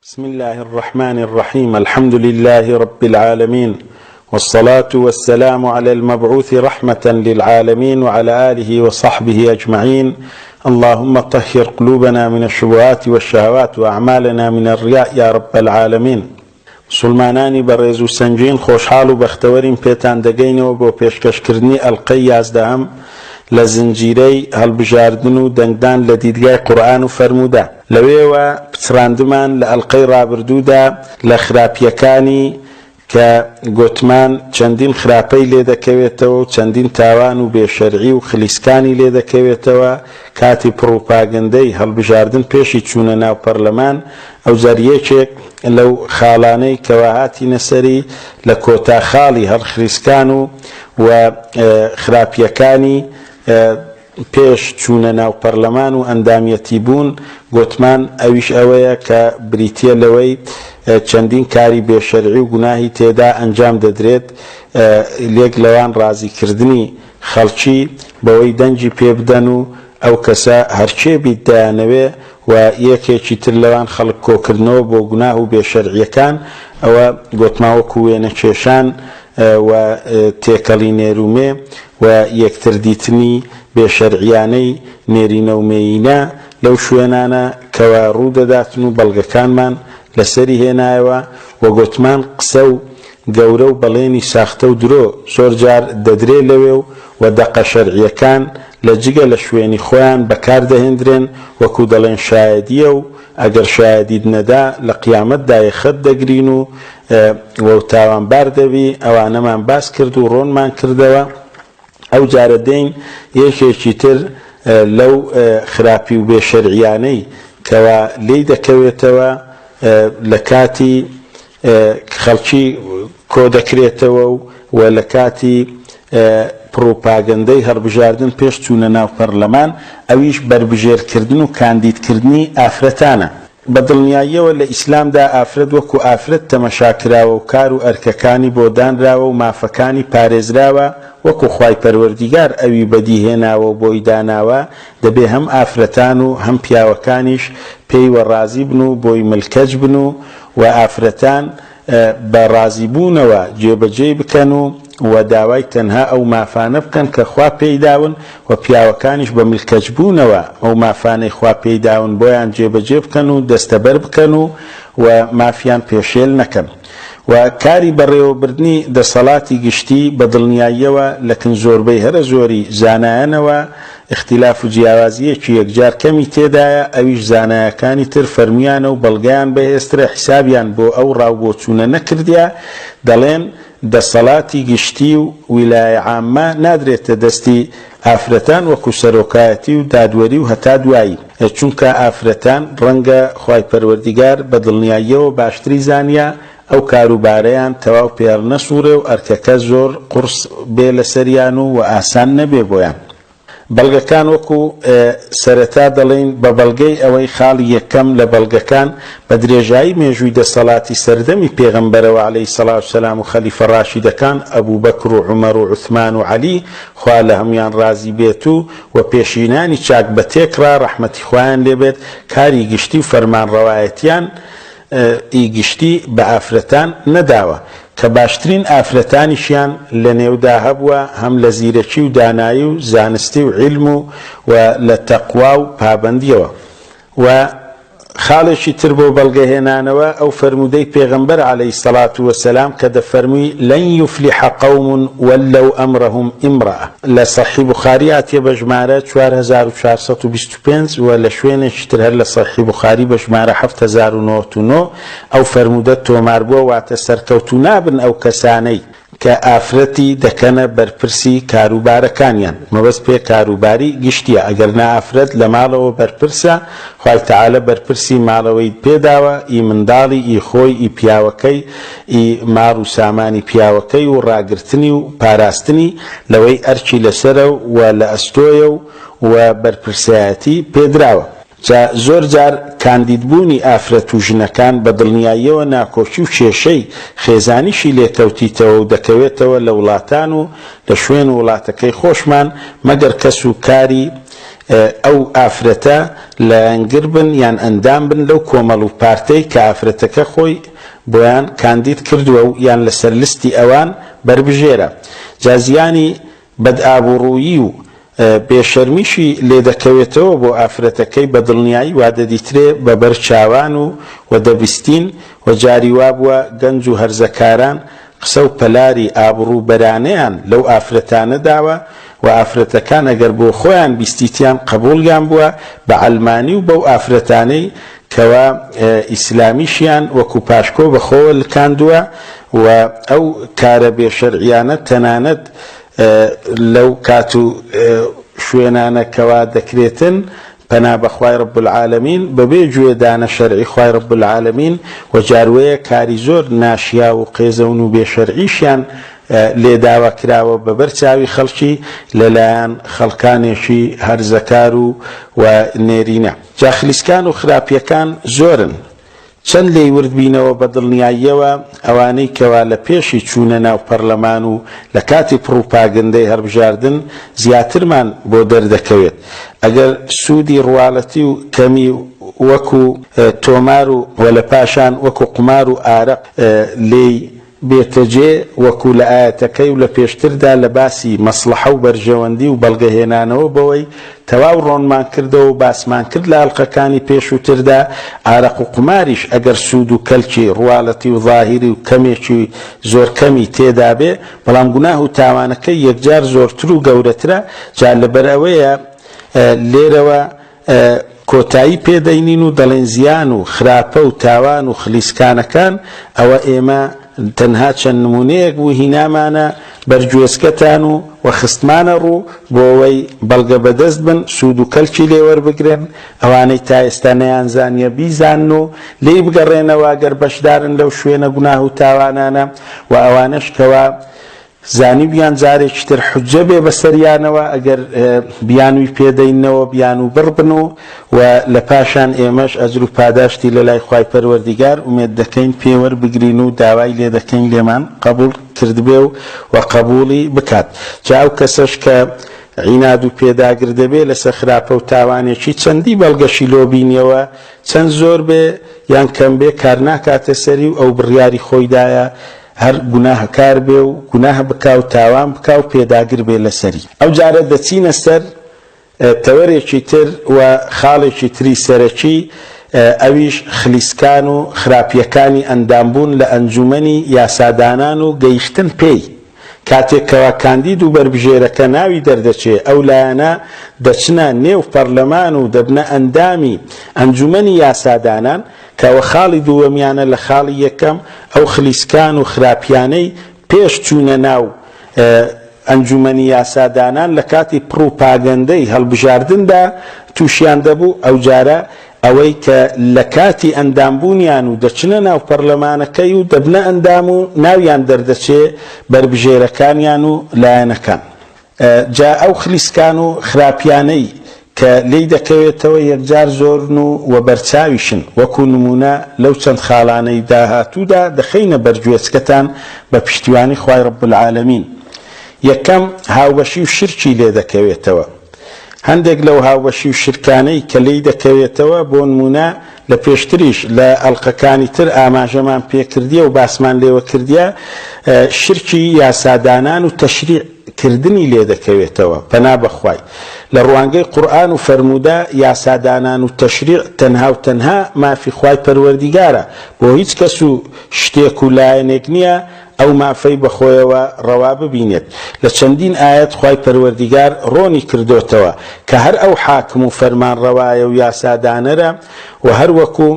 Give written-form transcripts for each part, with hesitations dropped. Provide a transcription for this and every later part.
بسم الله الرحمن الرحيم الحمد لله رب العالمين والصلاة والسلام على المبعوث رحمة للعالمين وعلى آله وصحبه أجمعين. اللهم طهر قلوبنا من الشبهات والشهوات وأعمالنا من الرياء يا رب العالمين. مسلمانانی بەڕێز و سەنگین خۆشحاڵ و بەختەوەرین پێتان دەگەینەوە بۆ پێشکەشکردنی ئەڵقەی 11 لە زنجیرەی هەڵبژاردن و دەنگدان لە دیدگای قورئان و فەرموودە. لەوێوە پچڕاندمان لە ئەڵقەی ڕابردوودا لە خراپیەکانی کە گوتمان چەندین خراپەی لێ دەکەوێتەوە و چەندین تاوان و بێشەرعی و خلیسکانی لێ دەکەوێتەوە کاتی پڕۆپاگەندەی هەڵبژاردن پێشی چوونە ناو پەرلەمان. ئەو جاریەکێک لەو خاڵانەی کەوا هاتینە سەری لە کۆتا خاڵی هەڵخلیسکان و خراپیەکانی پێش چوونە ناو پەرلەمان و ئەندامیەتی بوون، گوتمان ئەویش ئەوەیە کە بریتیە لەوەی چەندین کاری بێشەرعی و گوناهی تێدا ئەنجام دەدرێت، لێک لەوان ڕازیکردنی خەڵکی بەوەی دەنجی پێ بدەن و ئەو کەسە هەرچێ بیت دایانەوێ و یەکێکی تر لەوان خەڵک کۆکردنەوە بۆ گوناه و بێشەرعیەکان. ئەوە گوتماوەکو وێنە کێشان و تێکەڵی نێرومێ و یەکتر دیتنی بێشەرعیانەی نێرینە و مێینە لەو شوێنانە کەوا ڕوو دەداتن و بەڵگەکانمان لەسەری هێنایەوە. و گوتمان قسە و گەورە و بەڵێنی ساختە و درۆ زۆر جار دەدرێ لەوێ و دەقە شەرعیەکان لە جگە لە شوێنی خۆیان بەکاردەهێنرێن، وەکو دەڵێن شایەدیە و ئەگەر شایەدیت نەدا لە قیامەتدا یەخەت دەگرین و تاوانبار دەبی. ئەوانەمان باس کرد و ڕۆنمان کردەوە. ئەو جارە دەین یەکێکی تر لەو خراپی و بێشەرعیانەی کەوا لێی دەکەوێتەوە لە کاتی خەڵکی کۆ دەکرێتەوە و لە کاتی پڕۆپاگەندەی هەڵبژاردن پێش چوونە ناو پەرلەمان، ئەویش بربژێرکردن و کاندیدکردنی ئافرەتانە. بە دڵنیاییەوە لە ئیسلامدا ئافرەت وەکو ئافرەت تەمەشاکراوە و کار و ئەرکەکانی بۆ دانراوە و مافەکانی پارێزراوە، وەکو خوای پەروەردیگار ئەوی بەدیهێناوە و بۆی داناوە. دەبێ هەم ئافرەتان و هەم پیاوەکانیش پێی وەڕازی بن و بۆی ملکەج بن و ئافرەتان بە ڕازیبوونەوە جێبەجێ بکەن و داوای تەنها ئەو مافانە بکەن کە خوا پێیداون، و پیاوەکانیش بە ملکەجبوونەوە ئەو مافانەی خوا پێیداون بۆیان جێبەجێ بکەن و دەستەبەر بکەن و مافیان پێشێل نەکەن. و کاری بەڕێوەبردنی دەسەڵاتی گشتی بە دڵنیاییەوە لەکن زۆربەی هەرە زۆری زانایانەوە اختلاف و جیاوازیەکی یەکجار کەمی تێدایە. ئەویش زانایەکانی تر فەرمیانە و بەڵگەیان بەهێسترە حیسابیان بۆ ئەو ڕاوبۆچوونە نەکردیا. دەڵێن دەسەڵاتی گشتی و ویلایە عامە نادرێتە دەستی ئافرەتان وەکو سەرۆکایەتی و دادوەری و هەتا دوایی، چونکە ئافرەتان ڕەنگە خوای پەروەردیگار بە دڵنیاییەوە باشتری زانیە ئەو کاروبارەیان تەواو پێڕ نەسوورێ و ئەرکەکە زۆر قورس بێ لەسەریان و ئاسان نەبێ بۆیان. بەڵگەکان وەکو سەرەتا دەڵێن بە بەڵگەی ئەوەی خاڵی یەکەم لە بەڵگەکان بە درێژایی مێژووی دەسەڵاتی سەردەمی پێغەمبەرەوە عەلەیهی سەڵات وسەلام و خەلیفە ڕاشیدەکان ئەبوو بەکر و عومەر و عوثمان و عەلی خوا لە هەمویان ڕازی بێت و پێشینانی چاک بە تێکڕا ڕەحمەتی خوایان لێبێت کاری گشتی و فەرمانڕەوایەتیان ئیگشتی بە ئافرەتان نەداوە، کە باشترین ئافرەتانیشیان لە نێودا هەبووە هەم لە زیرەکی و دانایی و زانستی و عیلم و لە تەقوا و پابەندیەوە. و خاڵێکی تر بۆ بەڵگەهێنانەوە ئەو فەرمودەی پێغەمبەر عەلەیهی سەڵات وەسەلام کە دەفەرمووی لەن یوفلیح قەوم وەلەو ئەمرەهم ئیمڕەئە، لە سەحیح بوخاری هاتیە بە ژمارە 4425 و لە شوێنێکی تر هەر لە سەحیح بوخاری بە ژمارە 7099 ئەو فەرمودە تۆمار بووە، واتە سەرکەوتوو نابن ئەو کەسانەی کە ئافرەتی دەکەنە بەرپرسی کاروبارەکانیان. مەبەست پێ کاروباری گشتیە، ئەگەر نا ئافرەت لە ماڵەوە بەرپرسە، خوای تەعالە بەرپرسی ماڵەوەی پێداوە، ئی منداڵی، ئی خۆی، ئی پیاوەکەی، ئی ماڕ و سامانی پیاوەکەی و ڕاگرتنی و پاراستنی لەوەی ئەرچی لەسەرە و لە ئەستۆیە و بەرپرسایەتی پێدراوە. زۆر جار کاندیدبوونی ئافرەت و ژنەکان بە دڵنیاییەوە ناکۆچی و کێشەی خێزانیشی لێکەوتیتەوە و دەکەوێتەوە لە وڵاتان و لە شوێن وڵاتەکەی خۆشمان، مەگەر کەس و کاری ئەو ئافرەتە لایەنگر بن یان ئەندام بن لەو کۆمەڵ و پارتەی کە ئافرەتەکە خۆی بۆیان کاندید کردووە و یان لەسەر لستی ئەوان بربژێرە. جازیانی بەدئابوڕوویی و بێشەرمیشی لێ دەکەوێتەوە بۆ ئافرەتەکەی بە دڵنیایی وا دەدیترێ بە بەرچاوان و وەدەبیستین و جاری وا بووە گەنج و هەرزەکاران قسە و پەلاری ئابڕوو بەرانەیان لەو ئافرەتانە داوە و ئافرەتەکان ئەگەر بۆ خۆیان بیستیتیان قبوڵیان بووە بە ئەلمانی و بەو ئافرەتانەی کەوا ئیسلامیشیان وەکو پاشکۆ بەخۆوە لکاندووە و ئەو کارە بێشەرعیانە تەنانەت لەو کات و شوێنانەکەوا دەکرێتن پەنا بەخوای رب العالمین بەبێ گوێدانە شەرعی خوای رب العالمین و جاروەیە کاری زۆر ناشیا و قێزەون و بێشەرعیشیان لێداوە کراوە بەبەر چاوی خەڵکی لەلایەن خەڵکانێکی هەرزەکار و نێرینە. جا خلیسکان و خراپیەکان زۆرن. چەند لێی وردبینەوە بە دڵنیاییەوە ئەوانەی کەوا لە پێشی چوونە ناو پەرلەمان و لە کاتی پڕوپاگەندەی هەڵبژاردن زیاترمان بۆ دەردەکەوێت. ئەگەر سوودی ڕواڵەتی و کەمی وەکو تۆمار و وەلە پاشان وەکو قمار و ئارەق لێی بێتەجێ وەکو لە ئاەتەکەی و لە پێشتردا لە باسی مەسلحە و بەرژەوەندی و بەڵگەهێنانەوە بەوەی تەواو ڕۆنمان کردەوە و باسمان کرد لە ئەڵلقەکانی پێشووتردا ئارەق و قماریش ئەگەر سوود و کەلکی ڕواڵەتی و ظاهری و کەمێکی زۆر کەمی تێدا بێ بەڵام گوناه و تاوانەکەی یەکجار زۆرتر و گەورەترە. جا لەبەر ئەوەیە لێرەوە کۆتایی پێدەینین و دەڵێن زیان و خراپە و تاوان و خلیسکانەکان ئەوە ئێمە تەنها چەند نمونەیەک بوو هینامانە بەرگوێزکەتان و وەخستمانە ڕوو بۆ ئەوەی بەڵگە بەدەست بن سوود و کەلکی لێوەربگرن ئەوانەی تا ئێستا نەیانزانیە بیزانن و لێی بگەڕێنەوە گەر بەشدارن لەو شوێنە گوناه و تاوانانە و ئەوانەش کەوا زانی بیان جارێکی تر حجە بێ بەسەریانەوە ئەگەر بیانوی پێدەینەوە بیان و بڕبن و لە پاشان ئێمەش ئەجر و پاداشتی لە لای خوای پەروەردیگار ئومێد دەکەین پێوەربگرین و داوای لێ دەکەین لێمان قبول کردبێ و قبولی بکات. جا ئەو کەسەش کە عیناد و پێداگر دەبێ لەسەر خراپە و تاوانێکی چەندی بەڵگەشی لۆبینیەوە چەند زۆر بێ یان کەم بێ کار ناکاتە سەری و ئەو بڕیاری خۆیدایە هەر گوناهکار بێ و گوناه بکا و تاوان بکا و پێداگر بێ لەسەری. ئەو جارە دەچینە سەر تەوەرێکی تر و خاڵێکی تری سەرەکی ئەویش خلیسکان و خراپیەکانی ئەندامبوون لە ئەنجومەنی یاسادانان و گەیشتن پێی. کاتێکەوە کاندید و بربژێرەکە ناوی دەردەچێ ئەو لایەنە دەچنە نێو پەرلەمان و دەبنە ئەندامی ئەنجومەنی یاسادانان کەوە خاڵی دووەمیانە لە خاڵی یەکەم ئەو خلیسکان و خراپیانەی پێش چوونە ناو ئەنجومەنی یاسادانان لە کاتی پڕوپاگەندەی هەڵبژاردندا تووشیان دەبوو. ئەو جارە ئەوەی کە لە کاتی ئەندامبوونیان و دەچنە ناو پەرلەمانەکەی و دەبنە ئەندام و ناویان دەردەچێ بربژێرەکانیان و لایەنەکان. جا ئەو خلیسکان و خراپیانەی کە لی دەکەوێتەوە یەکجار زۆرن و بەرچاویشن وەکو نمونە لەو چەند خاڵانەی داهاتوودا دەخەینە بەرگوێچکەتان بە پشتیوانی خوای رب العالمین. یەکەم هاوبەشی و شرکی لێ دەکەوێتەوە. هەندێک لەو هاوبەشی و شرکانەی کە لی دەکەوێتەوە بۆ نمونە لە پێشتریش لە ئەڵلقەکانی تر ئاماژەمان پێکردیە و باسمان لێوە کردیە شرکی یاسادانان و تەشریعکردنی لێ دەکەوێتەوە پەنا بەخوای. لە ڕوانگەی قورئان و فەرموودا یاسادانان و تەشریع تەنها و تەنها مافی خوای پەروەردیگارە بۆ هیچ کەس و شتێک و لایەنێک نییە ئەو مافەی بەخۆیەوە ڕەوا ببینێت. لە چەندین ئاەت خوای پەروەردیگار ڕۆنی کردوتەوە کە هەر ئەو حاکم و فەرمان ڕەوایە و یاسادانەرە و هەر وەکو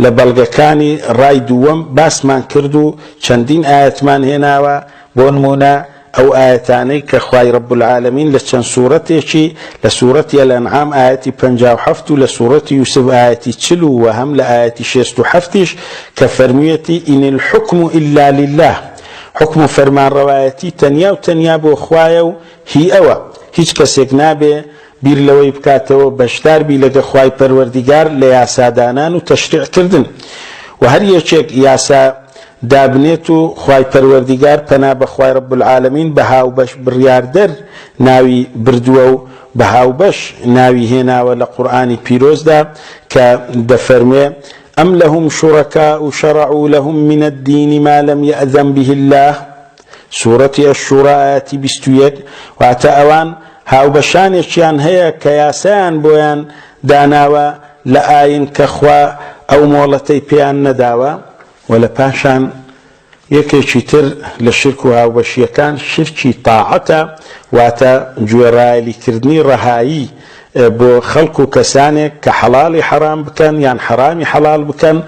لە بەڵگەکانی ڕای دووەم باسمان کرد و چەندین ئاەتمان هێناوە بۆ نمونە ئەو ئاەتانەی کە خوای رب العالمین لە چەند سوورەتێکی لە سوورەتی الأنعام ئاەتی 57 و لە سوورەتی یوسف ئاەتی 40 و هەم لە ئاەتی 67ش کە فەرموویەتی ئین الحکم إلا لله حکم و فەرمان ڕەوایەتی تەنیا و تەنیا بۆ خوایە و هی ئەوە هیچ کەسێک نابێ بیر لەوەی بکاتەوە بەشدار بی لەگە خوای پەروەردیگار لە یاسادانان و تەشریعکردن و هەر یەکێک یاسا دابنێت و خوای پەروەردیگار پەنا بە خوای رب العالمین بە هاوبەش بڕیاردەر ناوی بردووە و بە هاوبەش ناوی هێناوە لە قورئانی پیرۆزدا کە دەفەرمێ أم لهم شركاء شرعوا لهم من الدين ما لم يأذن به الله سورة الشورى آيات 21 واتە ئەوان هاوبەشانێکیان هەیە کە یاسایان بۆیان داناوە لە ئاین کە خوا ئەو مۆڵەتەی پێیان نەداوە و لە پاشان یەکێکی تر لە شرک و هاوبەشیەکان شرکی تاعەتە واتە گوێڕایەلیکردنی ڕەهایی بۆ خەڵک و کەسانێک کە حەڵاڵی حەرام بکەن یان حەرامی حەڵال بکەن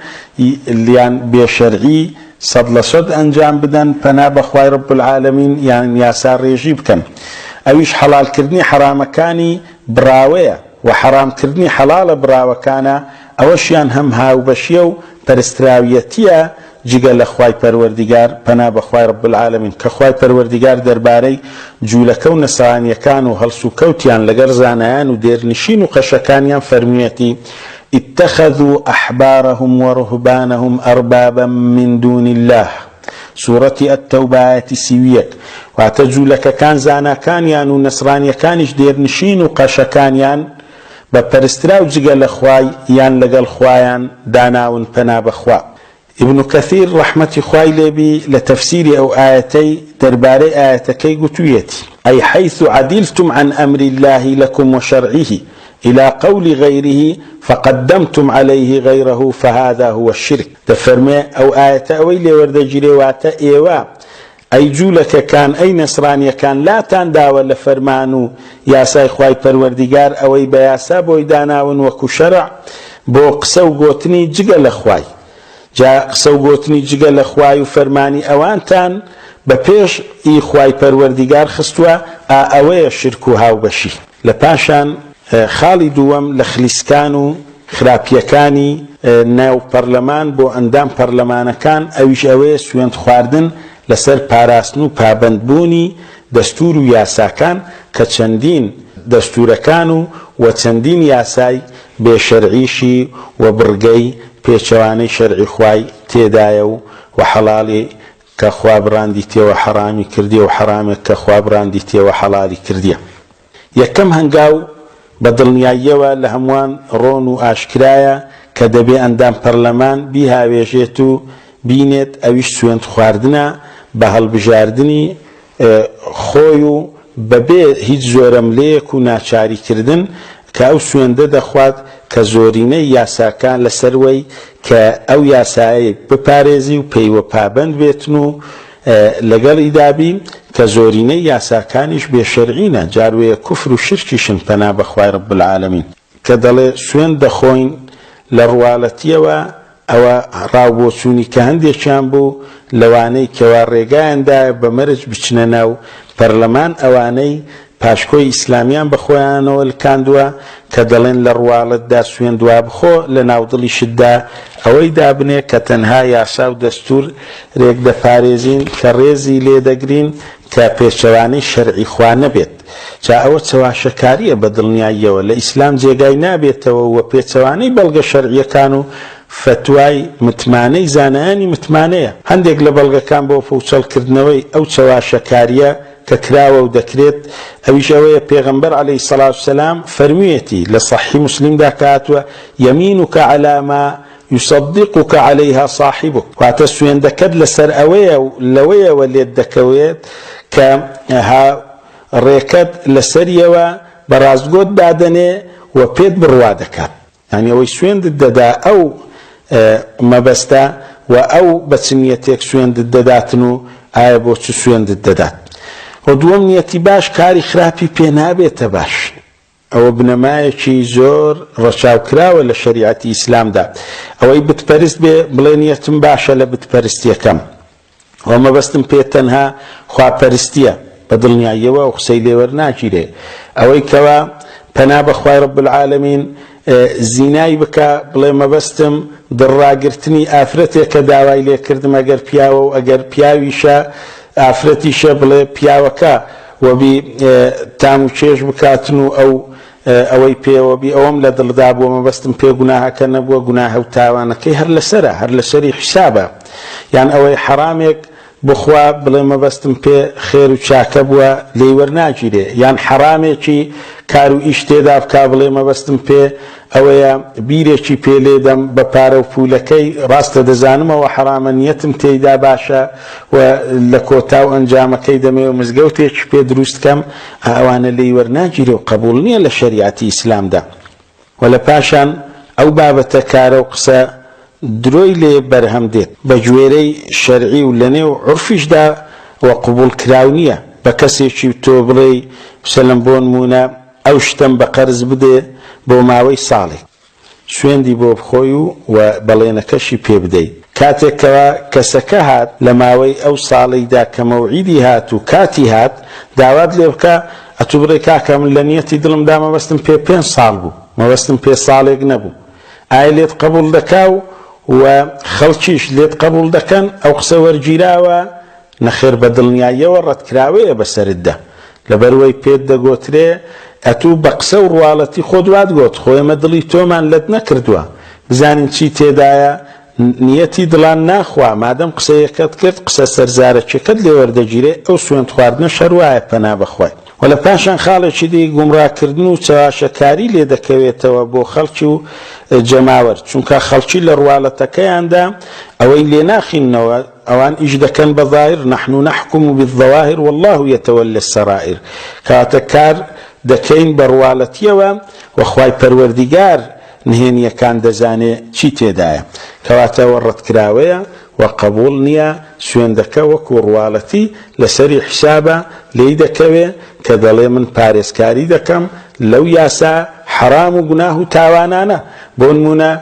یان بێشەرعی 100% ئەنجام بدەن پەنا بە خوای رب العالمین یان یاسا ڕێژی بکەن ئەویش حەڵالکردنی حەرامەکانی براوەیە و حەرامکردنی حەڵالە براوەکانە ئەوەشیان هەم هاوبەشیە و پەرستراویەتیە جگە لە خوای پەروەردیگار پەنا بە خوای رب العالمین کە خوای پەروەردیگار دەربارەی جوولەکە و نەسرانیەکان و هەڵس و کەوتیان لەگەڵ زانایان و دێرنشین و قەشەکانیان فەرموویەتی اتخذوا أحبارهم ورهبانهم أربابا من دون الله سورة التوبة آية 31 واتە جوولەکەکان زاناکانیان و نەسرانیەکانیش دێرنشین و قەشەکانیان بە پەرسترا و جگە لە خوای یان لەگەڵ خوایان داناون پەنا بەخوا ابن كثير رحمة خوای لێبی لە تەفسیری ئەو ئاەتەی دەربارەی ئاەتەکەی گوتوویەتی أي حيث عدلتم عن أمر الله لكم وشرعه إلى قول غيره فقدمتم عليه غيره فهذا هو الشرك دفرمي أو آية أوي لوردجري واتا إيوا أي جولك كان أي نصرانيا كان لا تنداوى لفرمانو ياساي خواي پروردگار أوي بياسا بويداناون وكو شرع بو قسو قوتني جگل خواي جا قسو قوتني جگل خواي وفرماني أوانتان بپیش ای خوای پەروەردیگار خستووە ئەوەیە شرک و هاوبەشی لەپاشان خاڵی دووەم لە خلیسکان و خراپیەکانی ناو پەرلەمان بۆ ئەندام پەرلەمانەکان ئەویش ئەوەیە سوێند خواردن لەسەر پاراستن و پابەندبوونی دەستور و یاساکان کە چەندین دەستورەکان و چەندین یاسای بێشەرعیشی و بڕگەی پێچەوانەی شەرعی خوای تێدایە و حەڵاڵی کە خوا بڕاندی تێوە حەرامی کردی و حەرامێک کە خوا بڕاندی تێوە حەڵالی کردیە یەکەم هەنگاو بە دڵنیاییەوە لە هەمووان ڕۆن و ئاشکرایە کە دەبێ ئەندام پەرلەمان بیهاوێژێت و بینێت ئەویش سوێند خواردنە بە هەڵبژاردننی خۆی و بەبێ هیچ زۆرەملەیەک و ناچاریکردن کە ئەو سوێندە دەخوات کە زۆرینەی یاساکان لەسەروەی کە ئەو یاسایی بپارێزی و پەیوە پابەند بێتن و لەگەڵ ئیدابی کە زۆرینەی یاساکانیش بێشەرعینە جاروەیە کوفر و شرکیشن پەنا بەخوای رب العالمین کە دەڵێ سوێند دەخۆین لە ڕواڵەتیەوە ئەوە ڕاوبۆچوونی کە هەندێکیان بوو لەوانەی کەوا ڕێگایاندایە بە مەرج بچنە ناو پەرلەمان ئەوانەی پاشکۆی ئیسلامیان بەخۆیانەوە لکاندووە کە دەڵێن لە ڕواڵەتدا سوێندوا بخۆ لە ناودڵی شتدا ئەوەی دابنێ کە تەنها یاسا و دەستور ڕێک دەپارێزین کە ڕێزی لێ دەگرین کە پێچەوانەی شەرعی خوا نەبێت جا ئەوە چەواشەکاریە بە دڵنیاییەوە لە ئیسلام جێگای نابێتەوە و پێچەوانەی بەڵگە شەرعیەکان و فتوای متمانەی زانایانی متمانەیە هەندێک لە بەڵگەکان بۆ فوچەڵکردنەوەی ئەو چەواشەکاریە کە کراوە و دەکرێت ئەویش ئەوەیە پێغەمبەر عەلەیهی سەڵات وسەلام فەرموویەتی لە صەحیح موسڵیمدا کاتووە یەمینوکە عەلا ما یصدقك عليها صاحبك واتە سوێندەکەت لەسەر ئەوەیە و لەوەیەوە لێت دەکەوێت کە ڕێکەت لەسەریەوە بەڕاستگۆت دادەنێ و پێت بڕوا دەکات یعنی ئەوەی سوێندت دەدا ئەو مەبەستە و ئەو بەچنیەتێک سوێندت دەداتن و ئایا بۆ چ سوێندت دەدات و دووەم نیەتی باش کاری خراپی پێ نابێتە باش ئەوە بنەمایەکی زۆر ڕەچاوکراوە لە شەریعەتی ئیسلامدا ئەوەی بتپەرست بێ بڵێ نیەتم باشە لە بتپەرستیەکەم ئەو مەبەستم پێ تەنها خواپەرستیە بە دڵنیاییەوە و قسەی لێوەرناگیرێ ئەوەی کەوا پەنا بەخوای رب العالمین زینای بکە بڵێ مەبەستم دڕاگرتنی ئافرەتێک کە داوای لێکردم ئەگەر پیاوە و ئەگەر پیاویشە ئافرەتیشە بڵێ پیاوەکە وەبی تام و چێژ بکاتن و ئەوەی پێوەبی ئەوەم لە دڵدا بووە مەبەستم پێ گوناهەکە نەبووە گوناهە و تاوانەکەی هەر لەسەرە هەر لەسەری حیسابە یان ئەوەی حرامێک بخوا بڵێ مەبەستم پێ خێر و چاکە بووە لێی وەرناگیرێ، یان حرامێکی کار و ئیش تێدا بکا بڵێ مەبەستم پێ ئەوەیە بیرێکی پێ لێدەم بە پارە و پولەکەی ڕاستە دەزانمەوە حرامە نیەتم تێیدا باشە و لە کۆتا و ئەنجامەکەی دەمەوە مزگەوتێکی پێ دروستکەم، ئەوانە لێی وەرناگیرێ و قبول نییە لە شەریعەتی ئیسلامدا. و لە پاشان ئەو بابەتە کارە و قسە درۆی لێ بەرهەم دێت بە گوێرەی شەرعی و لە نێو عورفیشدا و قبول کراو نییە بە کەسێکی تۆ بڵێ سەلەم بۆ نمونە ئەو شتم بە قەرز بدێ بۆ ماوەی ساڵێک، سوێندی بۆ بخۆی و بەڵێنەکەشی پێ بدەیت. کاتێکەوە کەسەکە هات لە ماوەی ئەو ساڵیدا کە مەوعیدی هات و کاتی هات داوات لێ بکە، ئەتوو بڕێ کاکە من لە نیەتی دڵمدا مەبەستم پێ 5 ساڵ بوو، مەبەستم پێ ساڵێک نەبوو، ئایا لێت قبول دەکا و خەڵکیش لێت قبول دەکەن؟ ئەو قسە وەرگیراوە نەخێر بە دڵنیاییەوە ڕەتکراوەیە بەسەرتدا، لەبەرەوەی پێت دەگۆترێ ئەتوو بە قسە و ڕواڵەتی خۆ دوات گۆت، خۆ ئێمە دڵی تۆمان لەت نەکردووە، بزانین چی تێدایە، نیەتی دڵان ناخوا، مادەم قسەیەکەت کرد قسە سەرزارەکیەکەت لێ وەردەگیرێ، ئەو سوێند خواردنە شەروایە پەنا بەخوای. و لە پاشان خاڵێکی دی گومڕاکردن و چاواشەکاری لێ دەکەوێتەوە بۆ خەڵکی و جەماوەر، چونکە خەڵکی لە ڕواڵەتەکەیاندا ئەوەی لێ ناخینەوە، ئەوان ئیش دەکەن بە ظاهر، نحن نحكم بالظواهر والله يتولى السرائر، کاتە کار دەکەین بە ڕواڵەتیەوە و خوای پەروەردیگار نهێنیەکان دەزانێ چی تێدایە، کەواتەوە ڕەتکراوەیە و قبول نییە سوێندەکە وەکو ڕواڵەتی لەسەری حسابە لێی دەکەوێ کە دەڵێ من پارێزکاری دەکەم لەو یاسا حرام و گوناه و تاوانانە، بۆ نمونە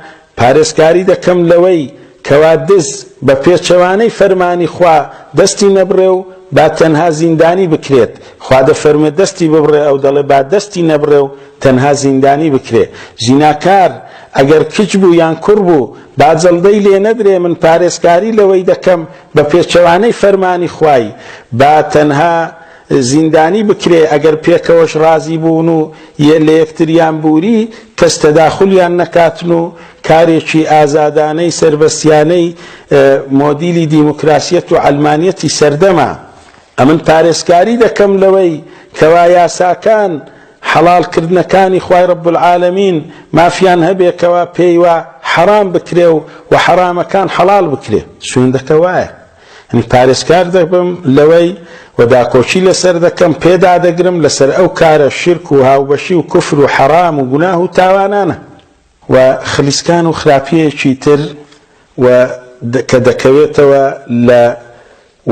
پارێزکاری دەکەم لەوەی کەوا دز بە پێچەوانەی فەرمانی خوا دەستی نەبڕێ و با تەنها زیندانی بکرێت، خوا دەفەرمێت دەستی ببڕێ، ئەو دەڵێ با دەستی نەبڕێ و تەنها زیندانی بکرێ. زیناکار ئەگەر کچ بوو یان کوڕ بوو با جەڵدەی لێ نەدرێ، من پارێزکاری لەوەی دەکەم بە پێچەوانەی فەرمانی خوای، با تەنها زیندانی بکرێ، ئەگەر پێکەوەش ڕازی بوون و لە یەکتریان بووری کەس تەداخولیان نەکاتن و کارێکی ئازادانەی سەربەستیانەی مۆدیلی دیموکراسیەت و عەلمانیەتی سەردەما. ئەمن پارێزکاری دەکەم لەوەی کەوا یاساکان حەڵالکردنەکانی خوای رب العالمین مافیان هەبێکەوە پێیوە حرام بکرێ و حرامەکان حەڵال بکرێ، سوێندەکە وایە. ئەنی پارێزکار دەبم لەوەی و داکۆچی لەسەر دەکەم، پێدا دەگرم لەسەر ئەو کارە شرک و هاوبەشی و کوفر و حرام و گوناه و تاوانانە. و خلیسکان و خراپەیەکی تر و کە دەکەوێتەوە لە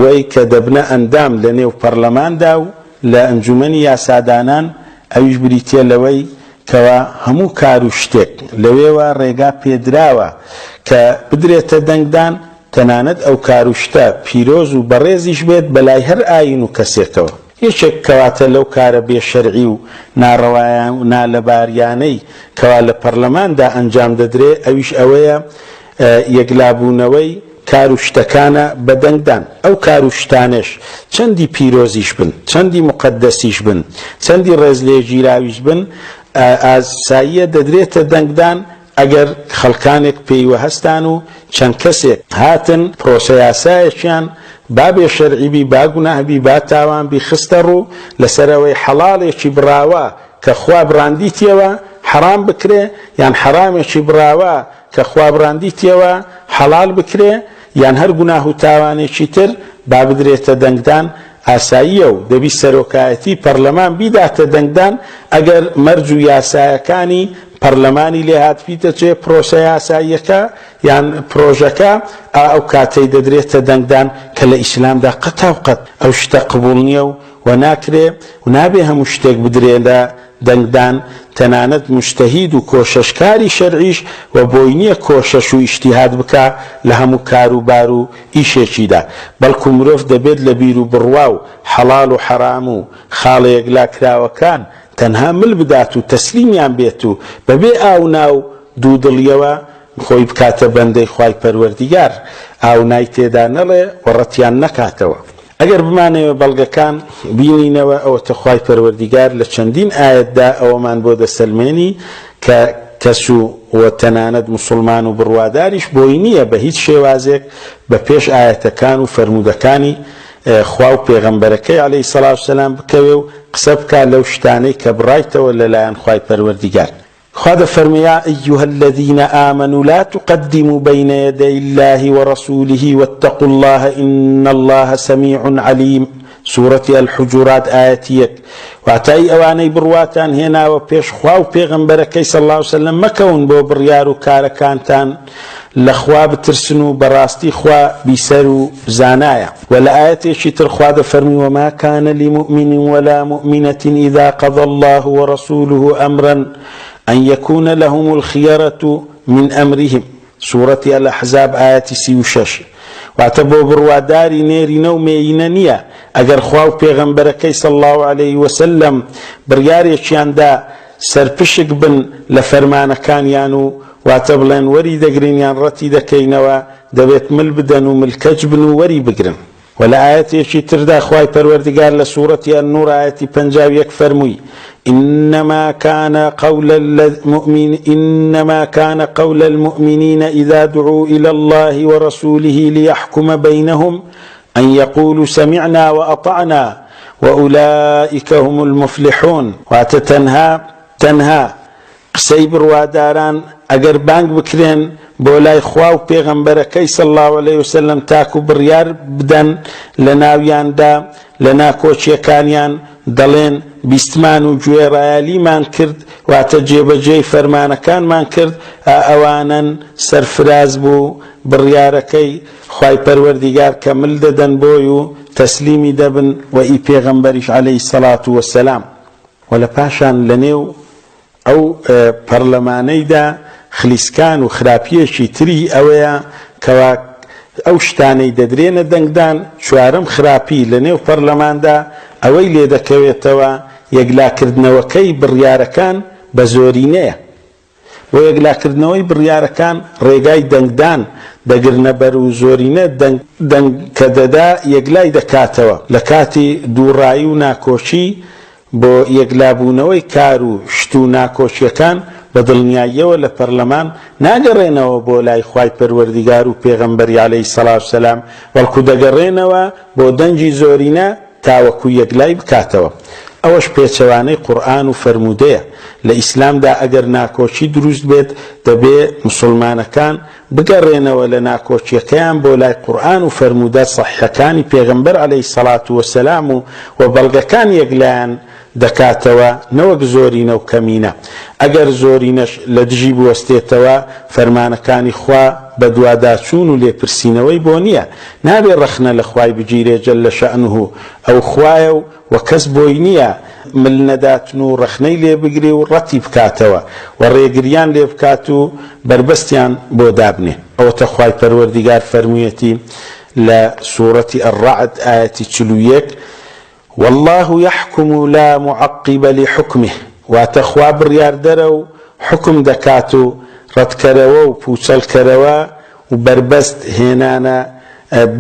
وەی کە دەبنە ئەندام لە نێو پەرلەماندا و لە ئەنجومەنی یاسادانان، ئەویش بریتە لەوەی کەوا هەموو کار و شتێک لەوێوە ڕێگا پێدراوە کە بدرێتە دەنگدان، تەنانەت ئەو کار و شتە پیرۆز و بەڕێزیش بێت بەلای هەر ئاین و کەسێکەوە. یەکێک کەواتە لەو کارە بێشەرعی و ناڕەوایان و نالەباریانەی کەوا لە پەرلەماندا ئەنجام دەدرێ، ئەویش ئەوەیە یەکلابوونەوەی کار و شتەکانە بە دەنگدان. ئەو کار و شتانش چەندی پیرۆزیش بن، چەندی مقەدەسیش بن، چەندی ڕێز لێگیراویش بن، ئاساییە دەدرێتە دەنگدان ئەگەر خەڵکانێک پێیوە هەستان و چەند کەسێک هاتن پرۆسە یاسایەکیان با بێشەرعیبی، با گوناهبی، با تاوانبی خستە ڕوو لەسەرەوەی حەڵاڵێکی براوە کە خوا بڕاندیتیەوە حرام بکرێ، یان حرامێکی براوە کە خوا بڕاندیتیەوە حەڵال بکرێ، یان هەر گوناه و تاوانێکی تر با بدرێتە دەنگدان. ئاساییە و دەبی سەرۆکایەتی پەرلەمان بیداتە دەنگدان ئەگەر مەرج و یاسایەکانی پەرلەمانی لێ هاتبیتە چێ پرۆسە یاساییەکە یان پرۆژەکە، ئەو کاتەی دەدرێتە دەنگدان کە لە ئیسلامدا قەتاوقەت ئەو شتە قبول نییە و ناکرێ و نابێ هەموو شتێک بدرێ لە دەنگدان. تەنانەت مجتەهید و کۆشەشکاری شەرعیش و بۆی نییە کۆشەش و ئیجتیهاد بکە لە هەموو کار و بار و ئیشێکیدا، بەڵکو مرۆڤ دەبێت لە بیر و بڕوا و حەڵال و حەرام و خاڵەیەک لاکراوەکان تەنها مل بدات و تەسلیمیان بێت و بەبێ ئاو ناو دوو دڵیەوە خۆی بکاتە بەندەی خوای پەروەردیگار، ئاو نای تێدا نەڵێ و ڕەتیان نەکاتەوە. ئەگەر بمانەوە بەڵگەکان بینینەوە ئەوە تەخوای پەروەردیگار لە چەندین ئاەتدا ئەوەمان بۆ دەسەلمێنی کە كسو وتناند مسلمان وبروادارش بوينية بهيت شوازك بپیش آياتكان وفرمودكاني خواو پیغمبركي عليه الصلاة والسلام بكويو قسبك لو شتاني كبرايت ولا لا ينخواي پروردگار خذ فرميا أيها الذين آمنوا لا تقدموا بين يدي الله ورسوله واتقوا الله إن الله سميع عليم سورة الحجرات آياتيك واتاي اواني برواتان هنا وبيش خواو پیغمبركي صلى الله عليه وسلم مكون بو بريارو كاركانتان لخوا بترسنو براستي خوا بيسرو زانايا ولا آياتي شتر خوا فرمي وما كان لمؤمن ولا مؤمنة إذا قضى الله ورسوله أمرا أن يكون لهم الخيرة من أمرهم سورة الأحزاب آياتي 36 واتبو برواداري نيري نومينانيا اگر خواو پیغمبركي صلى الله عليه وسلم برياريشيان دا سرپشك بن لفرمانكان يانو واتبلن وري دقرين يان رتي دكينوا دبيت مل بدن وملكج بن وري بقرن ولا آيات يشي تردا خواي پروردگار لسورة النور آياتي پنجاب يكفرمي إنما كان قول المؤمنين إذا دعوا إلى الله ورسوله ليحكم بينهم أن يقولوا سمعنا وأطعنا وأولئك هم المفلحون تنها قسەی بڕواداران ئەگەر بانگ بکرێن بۆ لای خوا و پێغەمبەرەکەی صلی الله عليه وسلم تاکو بڕیار بدەن لە ناویاندا لە ناکۆچیەکانیان دەڵێن بیستمان و گوێڕایەلیمان کرد واتە جێبەجێی فەرمانەکانمان کرد ئەوانن سەرفراز بوو بڕیارەکەی خوای پەروەردیگار کە مل دەدەن بۆی و تەسلیمی دەبن و ئی پێغەمبەریش عەلەیهی سەڵات وەسەلام و لە پاشان لەنێو ئەو پەرلەمانەیدا خلیسکان و خراپیەکی تری ئەوەیە کەوا ئەو شتانەی دەدرێنە دەنگدان چوارەم خراپی لەنێو پەرلەماندا ئەوەی لێ دەکەوێتەوە یەکلاکردنەوەکەی بڕیارەکان بە زۆرینەیە بۆ یەکلاکردنەوەی بڕیارەکان ڕێگای دەنگدان دەگرنە بەر و زۆرینە دەنگ کە دەدا یەکلای دەکاتەوە لە کاتی دووڕایی و ناکۆچی بۆ یەکلابوونەوەی کار و شت و ناکۆچیەکان بە دڵنیاییەوە لە پەرلەمان ناگەڕێنەوە بۆ لای خوای پەروەردیگار و پێغەمبەری عەلەیهی سەڵات وسەلام بەڵکو دەگەڕێنەوە بۆ دەنجی زۆرینە تاوەکو یەکلای بکاتەوە ئەوەش پێچەوانەی قورئان و فەرموودەیە لە ئیسلامدا ئەگەر ناکۆچی دروست بێت دەبێ مسلمانەکان بگەڕێنەوە لە ناکۆچیەکەیان بۆ لای قورئان و فەرموودە سەحیحەکانی پێغەمبەر عەلەیهی سەڵات وسەلام و بەڵگەکان یەکلایان دەکاتەوە نەوەک زۆرینە و کەمینە ئەگەر زۆرینەش لە دژی بوەستێتەوە فەرمانەکانی خوا بە دوواداچوون و لێپرسینەوەی بۆ نییە نابێ ڕەخنە لە خوای بگیرێ جەلە شەئنه ئەو خوایە و کەس بۆی نییە مل نەداتن و ڕەخنەی لێ بگرێ و ڕەتی بکاتەوە و ڕێگریان لێ بکات و بربەستیان بۆ دابنێ ئەوەتە خوای پەروەردیگار فەرموویەتی لە سوورەتی الرعد ئایەتی 41 والله يحكم لا معقب لحكمه واتخوا بڕیاردەرە و حکم دەکات و ڕەتکەرەوە و پوچەڵکەرەوە و بربەست هێنانە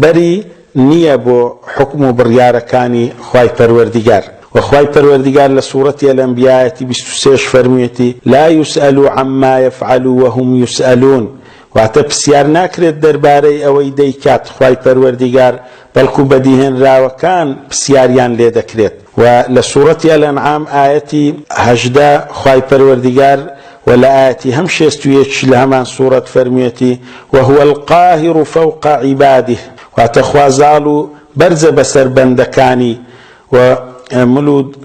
بەری نییە بۆ حکم و بڕیارەکانی خوای پەروەردیگار وخواي پروردگار لسورة الأنبياء 23 فرميتي لا يسألوا عما يفعلوا وهم يسألون واتە پرسیار ناکرێت دەربارەی ئەوەی دەیکات خوای پەروەردیگار بەڵکو بەدیهێن راوەکان پرسیاریان لێ دەکرێت و لە سوورەتی الأنعام ئاەتی 18 خوای پەروەردیگار و لە ئاەتی هەم 61 لە هەمان سوورەت فەرموویەتی وهو القاهر فوق عباده واتە خوا زاڵ و بەرزە بەسەر بەندەکانی و ملود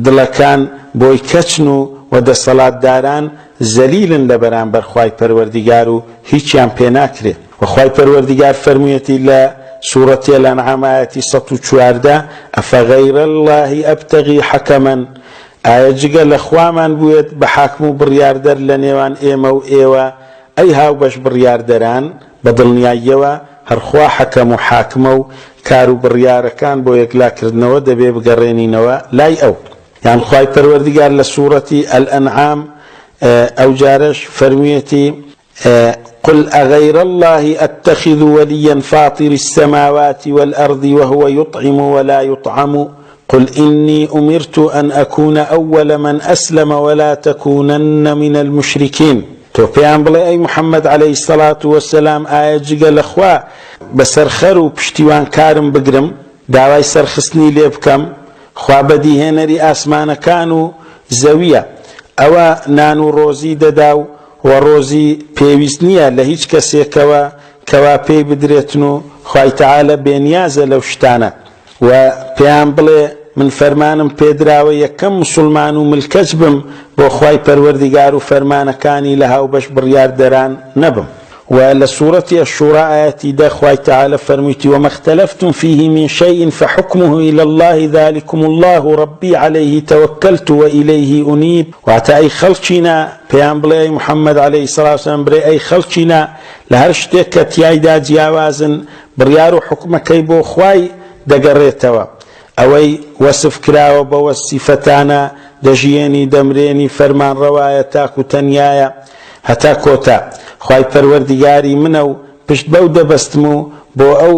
دڵەکان بۆی کەچن و دەسەڵاتداران زەلیلن لە بەرامبەر خوای پەروەردیگار و هیچیان پێ ناکرێت و خوای پەروەردیگار فەرموویەتی لە سوورەتی الأنعام ئاەتی 114 ئەفەغەیرە اللهی ئەبتەغی حەکەمەن ئایا جگە لە خوامان بووێت بە حاکم و بڕیاردەر لە نێوان ئێمە و ئێوە ئەی هاوبەش بڕیاردەران بە دڵنیاییەوە هەرخوا حەکەم و حاکمە و کار و بڕیارەکان بۆ یەکلاکردنەوە دەبێ بگەڕێنینەوە لای ئەو یان خوای پەروەردیگار لە سوورەتی الأنعام أو جارش فرميتي قل أغير الله أتخذ وليا فاطر السماوات والأرض وهو يطعم ولا يطعم قل إني أمرت أن أكون أول من أسلم ولا تكونن من المشركين. تو پیان بڵێ ئەی محەممەد عليه الصلاة والسلام ئایا جگە لەخوا بەسەرخەر و پشتیوان کارم بگرم، داوای سەرخستنی لێ بکەم؟ خوا بەدیهێنەری ئاسمانەکان و زەویە، ئەوە نان و ڕۆزی دەدا و ڕۆزی پێویست نییە لە هیچ کەسێکەوە کەوا پێی بدرێتن و خوای تەعالە بێنیازە لەو شتانە. و پێیان بڵێ من فەرمانم پێدراوە یەکەم مسلمان و ملکەج بم بۆ خوای پەروەردیگار و فەرمانەکانی لە هاوبەش بڕیاردەران نەبم. و لسورة الشورى آياتي دا خواي تعالى فرميتي وما اختلفتم فيه من شيء فحكمه إلى الله ذلكم الله ربي عليه توكلت وإليه أنيب. وعتا أي خلقنا بيان بلي محمد عليه الصلاة والسلام بري أي خلقنا لهرشتك تيايدا جياوازن بريارو حكمكي بو خواي دقريتوا أوي وصف كراو بو الصفتانا دجيني دمريني فرمان رواية تاكو تنيايا هتا كوتا خوای پەروەردیگاری منە و پشت بەو دەبەستم و بۆ ئەو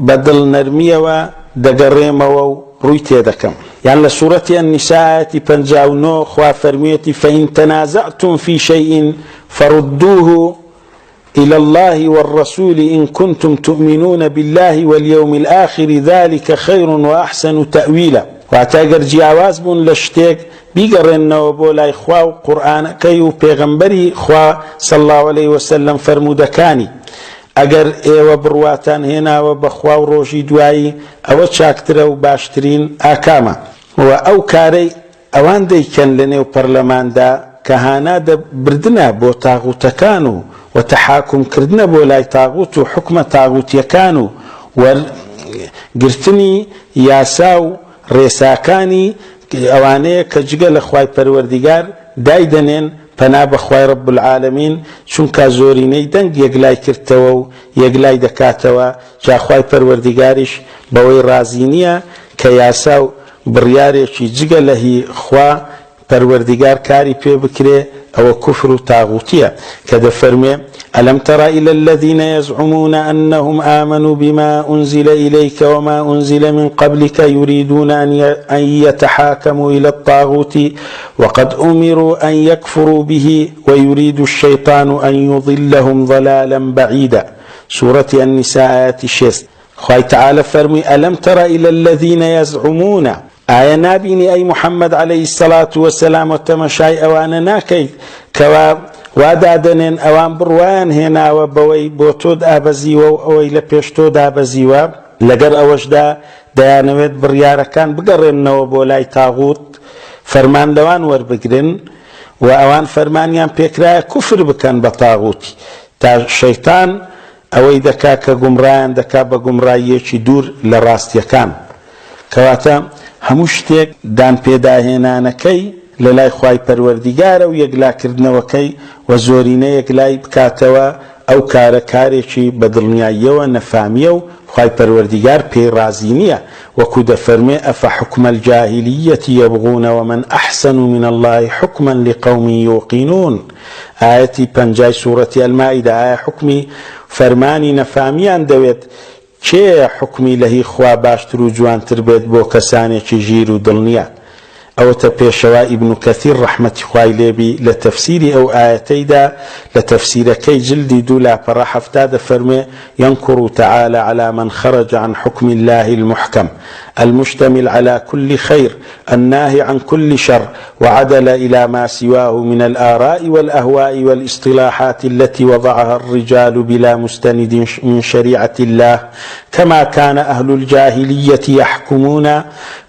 بەدڵ نەرمیەوە دەگەڕێمەوە و ڕووی تێدەکەم. یان لە سوورەتی النساء 59 خوا فەرموویەتی فإن تنازعتم في شيء فردوه إلى الله والرسول إن كنتم تؤمنون بالله واليوم الآخر ذلك خير وأحسن تأويلا. واتاگەر جیاواز بوون لە شتێک بیگەڕێنەوە بۆ لای خوا و قورئانەکەی و پێغەمبەری خوا صلی الله عليه وسلم فەرموودەکانی. ئەگەر ئێوە بڕواتان هێناوە بە خوا و ڕۆژی دوایی ئەوە چاکترە و باشترین ئاکامە. و ئەو کارەی ئەوان دەیکەن لە نێو پەرلەماندا کە هانا دەبردنە بۆ تاغوتەکان و تەحاکومکردنە بۆ لای تاغوت و حکمە تاغوتیەکان و وەرگرتنی یاسا و ڕێساکانی ئەوانەیە کە جگە لە خوای پەروەردیگار دایدەنێن پەنا بە خوای رب العالمین، چونکە زۆرینەی دەنگ یەکلای کردەوە و یەکلای دەکاتەوە. جا خوای پەروەردیگاریش بەوەی ڕازی نییە کە یاسا و بڕیارێکی جگە لە هی خوا پەروەردیگار کاری پێ بکرێ، ئەوە کوفر و تاغوتیە کە دەفەرمێ ألم تر إلى الذين يزعمون أنهم آمنوا بما أنزل إليك وما أنزل من قبلك يريدون أن يتحاكموا إلى الطاغوت وقد أمروا أن يكفروا به ويريد الشيطان أن يضلهم ضلالا بعيدا. سورة النساء 6. خواهي تعالى فرمي ألم تر إلى الذين يزعمون آية نابيني أي محمد عليه الصلاة والسلام وتمشاي أوانا ناكي كوا وادادنين اوان بروان هنا وبوي بوتود ابزيوا او الى بيشتود ابزيوا لگر اوجدا ديانويت برياركان بقرنوا بولاي تاغوت فرمان لوان ور بقرن واوان فرمانيان بيكرا كفر بكان بطاغوتي تا شيطان اوي دكا كغمران دكا بغمرايي دور لراستيكان كواتا همشتك دان بيدا هنا نكي لەلای خوای پەروەردیگارە و یەکلاکردنەوەکەی و زۆرینە یەکلای بکاتەوە ئەو کارە کارێکی بەدڵنیاییەوە نەفامیە و خوای پەروەردیگار پێی ڕازی نییە. وەکو دەفەرمێ ئەفەحوکمە الجاهلیەتی یەبغون ومن ئەحسن من الله حکما لقوم یوقینون. ئایەتی 5 سوورەتی ئەلمائیدە. ئایا حکمی فەرمانی نەفامیان دەوێت؟ کێ حکمی لەهی خوا باشتر و جوانتر بێت بۆ کەسانێکی ژیر و دڵنیە؟ أو تبيشوا ابن كثير رحمة خوای لێبی لە تفسيري أو آياتيدا لتفسير كي جلدي دولا فرح افتاد فرمي ينكر تعالى على من خرج عن حكم الله المحكم المشتمل على كل خير الناهي عن كل شر وعدل إلى ما سواه من الآراء والأهواء والاصطلاحات التي وضعها الرجال بلا مستند من شريعة الله كما كان أهل الجاهلية يحكمون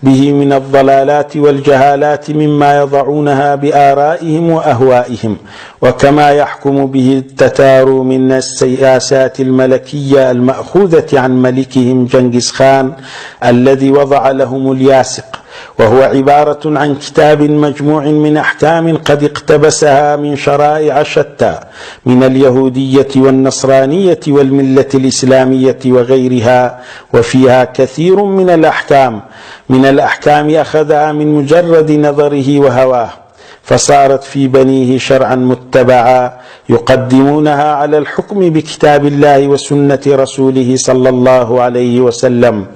به من الضلالات والجهالات مما يضعونها بآرائهم وأهوائهم، وكما يحكم به التتار من السياسات الملكية المأخوذة عن ملكهم جنكيز خان الذي وضع لهم الياسق، وهو عبارة عن كتاب مجموع من أحكام قد اقتبسها من شرائع شتى من اليهودية والنصرانية والملة الإسلامية وغيرها، وفيها كثير من الأحكام أخذها من مجرد نظره وهواه، فصارت في بنيه شرعا متبعا يقدمونها على الحكم بكتاب الله وسنة رسوله صلى الله عليه وسلم.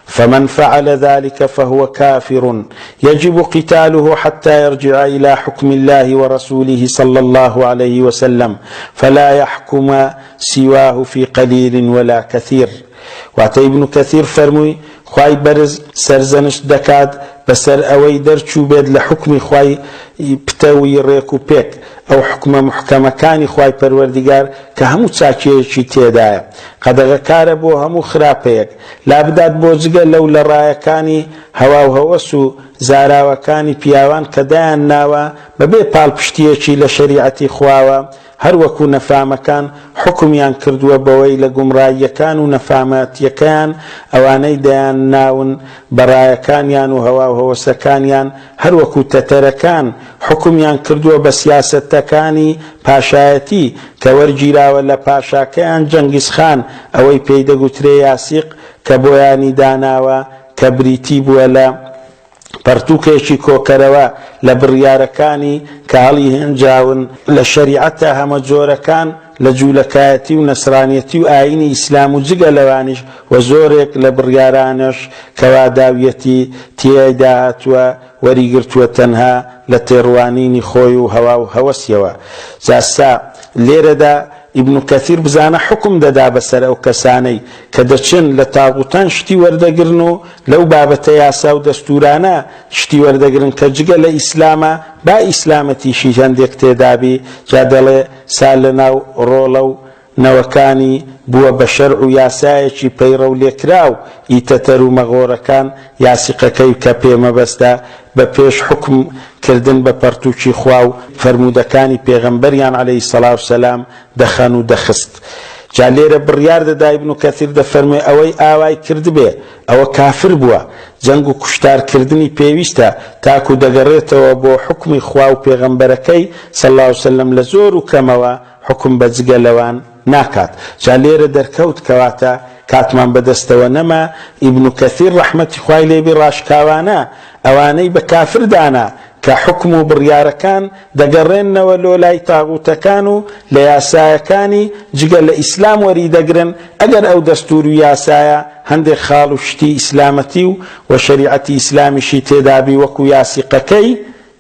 فمن فعل ذلك فهو كافر يجب قتاله حتى يرجع إلى حكم الله ورسوله صلى الله عليه وسلم فلا يحكم سواه في قليل ولا كثير. واتى ابن كثير فرموي خواي برز سرزنش دكات بسر اوي درچو بيد لحكم خواي بتوي ريكو بيك او حكم محكمة كاني خواي پروردگار كهمو تاكيشي تيدايا قدغا كاربو همو خرابيك لابداد بوزگا لو لرايا كاني هواو هوسو زاراوا كاني بياوان كدايان ناوا ببي پال پشتيشي لشريعتي خواوا هر وەکو نەفامەکان حکمیان کردووە بەوەی لە گومڕاییەکان و نەفامەتیەکان ئەوانەی دەیان ناون بەڕایەکانیان و هەوا و هەوەسەکانیان هەر وەکو تەتەرەکان حکمیان کردووە بە سیاسەتەکانی پاشایەتی کە وەرگیراوە لە پاشاکەیان جەنگیز خان ئەوەی پێی دەگوترێ یاسیق کە بۆیانی داناوە کە بریتی بووە لە پەرتووکێکی کۆکەرەوە لە بڕیارەکانی کە هەڵی هێنجاون لە شەریعەتە هەمە جۆرەکان لە جوولەکایەتی و نەسرانیەتی و ئاینی ئیسلام و جگە لەوانیش و زۆرێک لە بڕیارانش کەوا داویەتی تێیدا هاتووە وەریگرتووە تەنها لە تێڕوانینی خۆی و هەوا و هەوەسیەوە. جاسا لێرەدا ابن كثير بزانا حكم ددا بسر او كساني كدچن لتاغوتان شتي وردگرنو لو بابته ياسا و دستورانا شتي وردگرن كجگه لإسلاما با إسلامتي شيشان ديكتدابي جادل سالنا رولو نوكاني بوا بشرع ياسايشي بيرو ليكراو يتترو مغوركان ياسقكي كبي مبستا بپیش حکم کردن بپرتوچی خواو فرمودکانی پیغمبریان علیه الصلاة والسلام دخن و دخست. جالیر بریار دا ابن کثیر دا فرمی اوی آوائی کرد بی او کافر بوا جنگو کشتار کردنی پیویستا تاکو دگریتا و بو حکم خواو پیغمبرکی صلی اللہ علیه وسلم لزور و کموا حکم بزگلوان ناکات. جالیر درکوت کواتا کاتمان بەدەستەوە نەما ئیبن کەثیر ڕەحمەتی خوای لێبی ڕاشکاوانە ئەوانەی بە کافر دانا کە حکم و بڕیارەکان دەگەڕێنەوە لۆ لای تاغوتەکان و لە یاسایەکانی جگە لە ئیسلام وەری دەگرن ئەگەر ئەو دەستور و یاسایە هەندێک خاڵ و شتی ئیسلامەتی و شەریعەتی ئیسلامیشی تێدابی وەکو یاسیقەکەی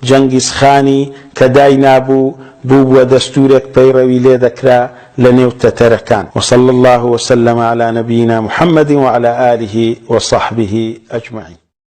جەنگیز خانی کە دای نابوو بوو بووە دەستورێک پەیڕەوی لێ دەکرا لنيو تتركان. وصلى الله وسلم على نبينا محمد وعلى آله وصحبه أجمعين.